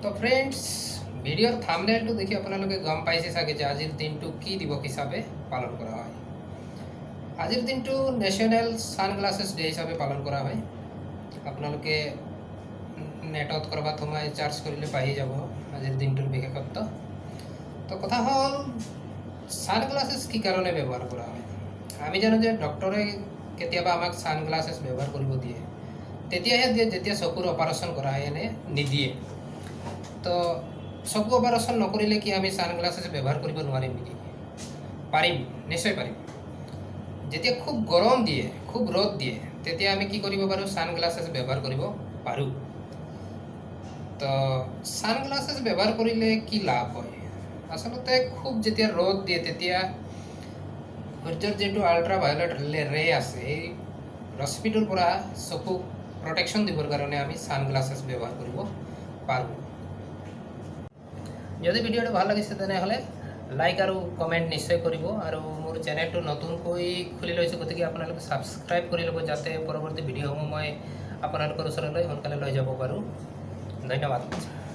তো ফ্ৰেন্ডস ভিডিওৰ থাম্বনেলটো দেখি আপোনালোকে গম পাইছে চাগে যে আজিৰ দিনটো কি দিৱস হিচাপে পালন কৰা হয়। আজিৰ দিনটো নেশ্যনেল সানগ্লাसेस ডে হিচাপে পালন কৰা হয়। আপোনালোকে নেটত কৰবাত সোমাই চাৰ্চ কৰিলে পাই যাব আজিৰ দিনটোৰ বিশেষত্ব। তো কথা হ'ল সানগ্লাसेস কি কাৰণে ব্যৱহাৰ কৰা হয়। আমি জানো যে ডক্টৰে কেতিয়াবা আমাক সানগ্লাसेস ব্যৱহাৰ কৰিব দিয়ে, তেতিয়াহে দিয়ে যেতিয়া চকুৰ অপাৰেশ্যন কৰা হয়, এনে নিদিয়ে। তো চকু অপাৰেশ্যন নকৰিলে কি আমি সানগ্লাसेস ব্যৱহাৰ কৰিব নোৱাৰিম নেকি? পাৰিম, নিশ্চয় পাৰিম। যেতিয়া খুব গৰম দিয়ে, খুব ৰ'দ দিয়ে, তেতিয়া আমি কি কৰিব পাৰোঁ? সানগ্লাसेস ব্যৱহাৰ কৰিব পাৰোঁ। তো সানগ্লাसेস ব্যৱহাৰ কৰিলে কি লাভ হয়? আচলতে খুব যেতিয়া ৰ'দ দিয়ে তেতিয়া সূৰ্যৰ যিটো আল্ট্ৰাভায়োলেট ৰে আছে, এই ৰশ্মিটোৰ পৰা চকুক প্ৰটেকশ্যন দিবৰ কাৰণে আমি সানগ্লাছেস ব্যৱহাৰ কৰিব পাৰোঁ। যদি ভিডিঅ'টো ভাল লাগিছে তেনেহ'লে লাইক আৰু কমেণ্ট নিশ্চয় কৰিব, আৰু মোৰ চেনেলটো নতুনকৈ খুলি লৈছোঁ, গতিকে আপোনালোকে ছাবস্ক্ৰাইব কৰি ল'ব, যাতে পৰৱৰ্তী ভিডিঅ'সমূহ মই আপোনালোকৰ ওচৰলৈ সোনকালে লৈ যাব পাৰোঁ। ধন্যবাদ।